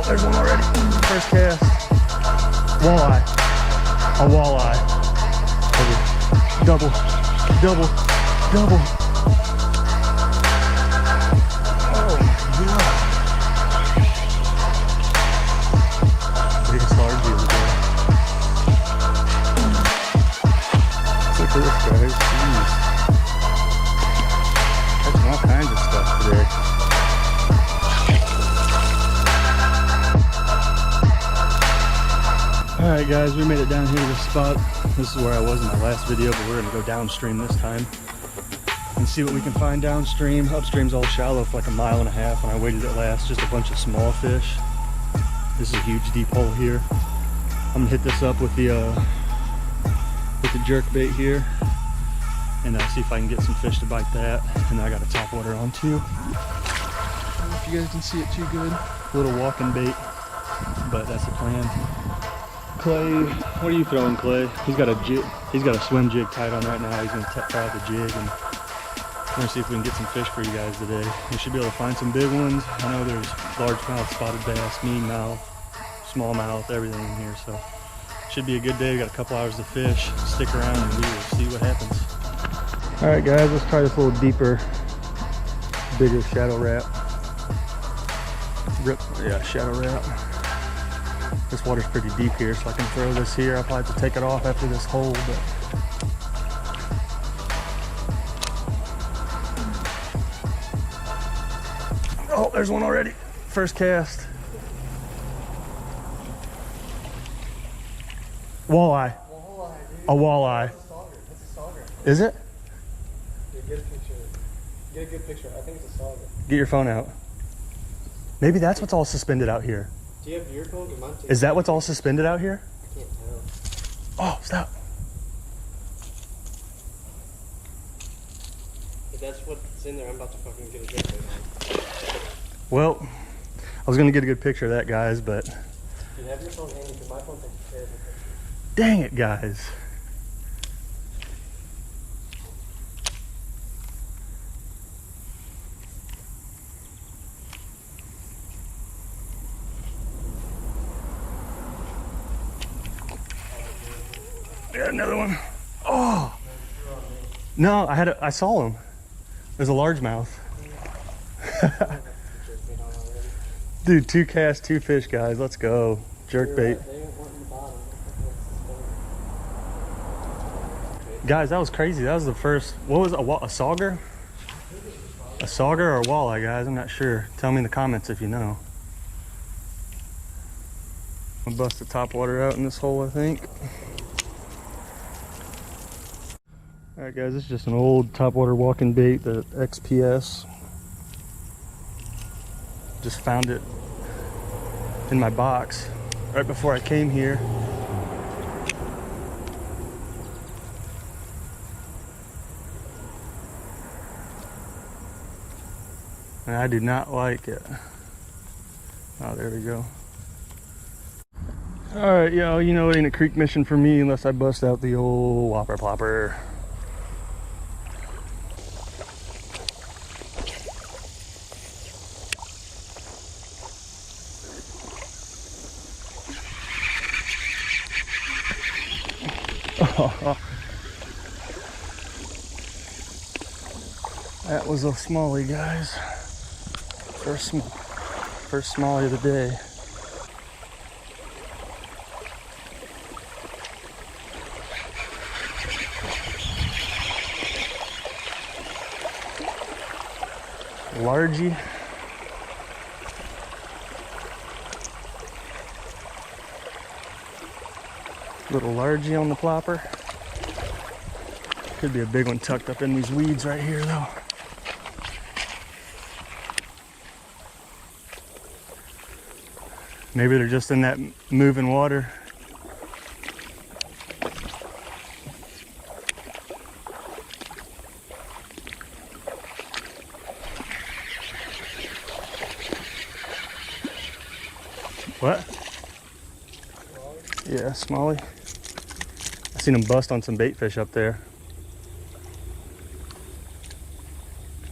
Oh, there's one already. First cast. Walleye. A walleye. Double. Double. Double. Oh my god. Biggest largie of the day. Look at this, guys. Jeez. Catching all kinds of stuff today. Alright guys, we made it down here to the spot. This is where I was in my last video, but we're going to go downstream this time and see what we can find downstream. Upstream's all shallow for like 1.5 miles. When I waited at last, just a bunch of small fish. This is a huge deep hole here. I'm going to hit this up with the jerk bait here and see if I can get some fish to bite that. And then I got a top water on too. I don't know if you guys can see it too good. A little walking bait, but that's the plan. Clay, what are you throwing, Clay? He's got a jig. He's got a swim jig tied on right now. He's gonna tie out the jig, and we're gonna see if we can get some fish for you guys today. We should be able to find some big ones. I know there's largemouth, spotted bass, meanmouth, smallmouth, everything in here. So should be a good day. We got a couple hours to fish. Stick around, and we will see what happens. All right, guys, let's try this little deeper, bigger shadow rat. Yeah, shadow rat. This water's pretty deep here, so I can throw this here. I'll probably have to take it off after this hole, but oh, there's one already. First cast. Walleye. A walleye. That's a sauger. Is it? Yeah, get a picture. Get a good picture. I think it's a sauger. Get your phone out. Maybe that's what's all suspended out here. Do you have your phone? Is that what's all suspended out here? I can't tell. Oh, stop. If that's what's in there, I'm about to fucking get a good one. Well, I was going to get a good picture of that, guys, but You have your phone handy because my phone takes terrible pictures. dang it, guys. Yeah, another one. Oh no, I saw him. There's a largemouth. Dude, 2 casts, 2 fish, guys. Let's go. Jerk bait. Guys, that was crazy. That was the first. What was it, a sauger? A sauger or a walleye, guys? I'm not sure. Tell me in the comments if you know. I'm gonna bust the top water out in this hole, I think. Alright guys, this is just an old topwater walking bait, the XPS. Just found it in my box right before I came here. And I do not like it. Oh, there we go. Alright, yo, you know it ain't a creek mission for me unless I bust out the old whopper plopper. That was a smallie, guys. First smallie of the day. Largie. Little largie on the plopper. Could be a big one tucked up in these weeds right here though. Maybe they're just in that moving water. What? Yeah, smallie. I seen him bust on some bait fish up there.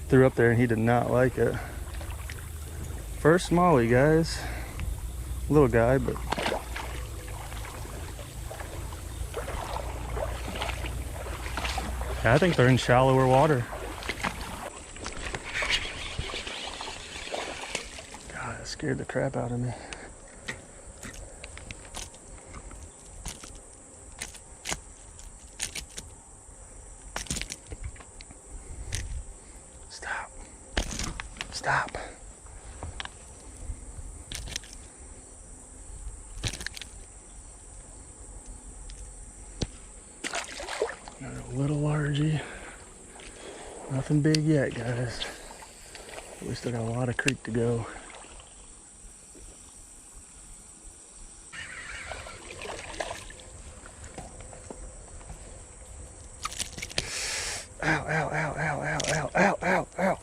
Threw up there and he did not like it. First smallie, guys. Little guy, but yeah, I think they're in shallower water. God, that scared the crap out of me. Stop. Stop. Another little largie. Nothing big yet, guys. We still got a lot of creek to go. Ow, ow, ow, ow, ow, ow, ow, ow, ow.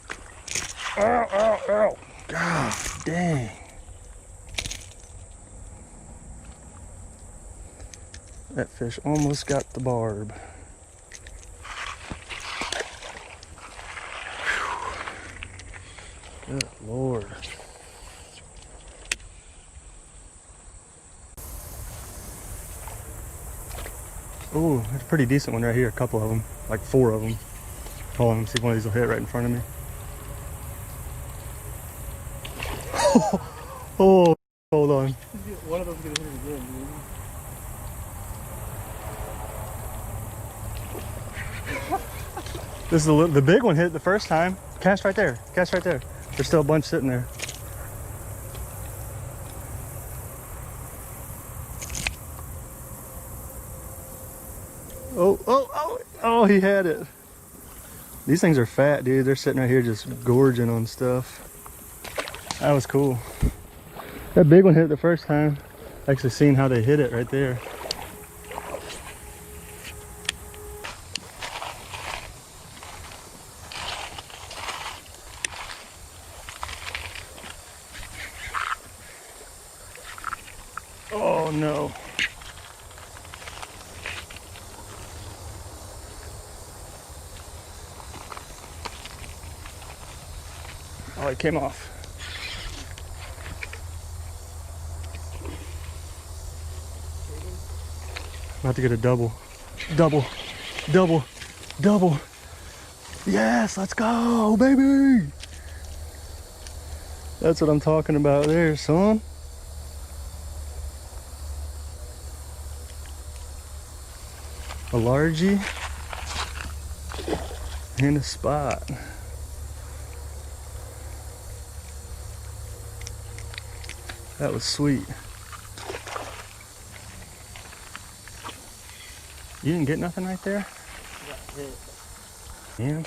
Ow, ow, ow. God dang. That fish almost got the barb. Good Lord. Oh, it's a pretty decent one right here. A couple of them, like 4 of them. Hold on, let me see if one of these will hit right in front of me. Oh, hold on. One of them's gonna hit it again, dude. This is the big one hit the first time. Cast right there. Cast right there. There's still a bunch sitting there. Oh, oh, oh, oh, he had it. These things are fat, dude. They're sitting right here just gorging on stuff. That was cool. That big one hit it the first time. Actually seen how they hit it right there. Oh no. Oh, it came off. About to get a double. Double. Double. Double. Yes, let's go, baby. That's what I'm talking about there, son. A largie and a spot. That was sweet. You didn't get nothing right there? Yeah.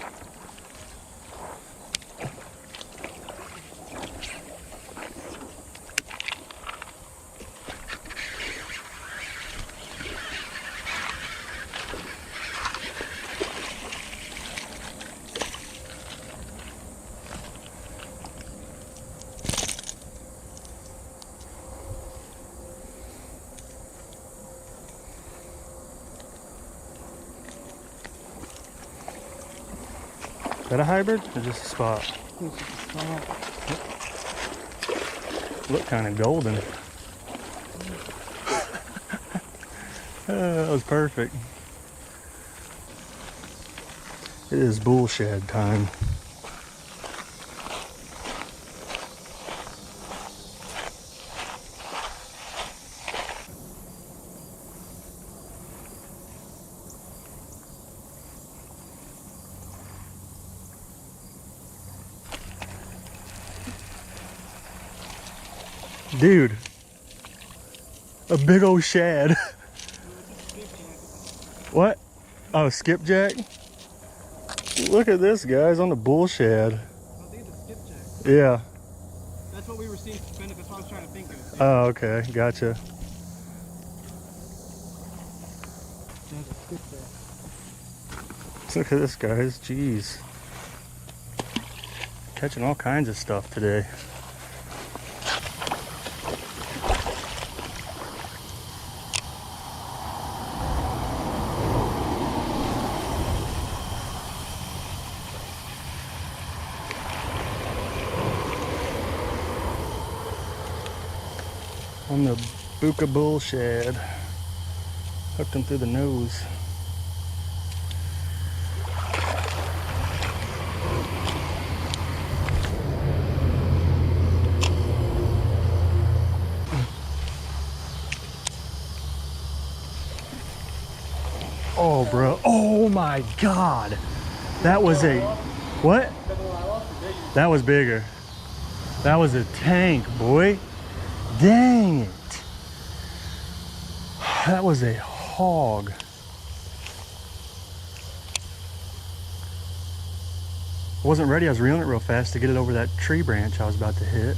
Is that a hybrid or just a spot? Look kind of golden. That was perfect. It is bull shed time. Dude, a big old shad. What? Oh, skipjack? Look at this, guys, on the bull shad. I think it's a skipjack. Yeah. That's what we were seeing suspended. That's what I was trying to think of. Oh, okay, gotcha. That's a skipjack. Look at this, guys. Jeez. Catching all kinds of stuff today. on the Buka bull shad. Hooked him through the nose. Oh, bro. Oh my God. That was a, what? That was bigger. That was a tank, boy. Dang it. That was a hog. I wasn't ready. I was reeling it real fast to get it over that tree branch I was about to hit.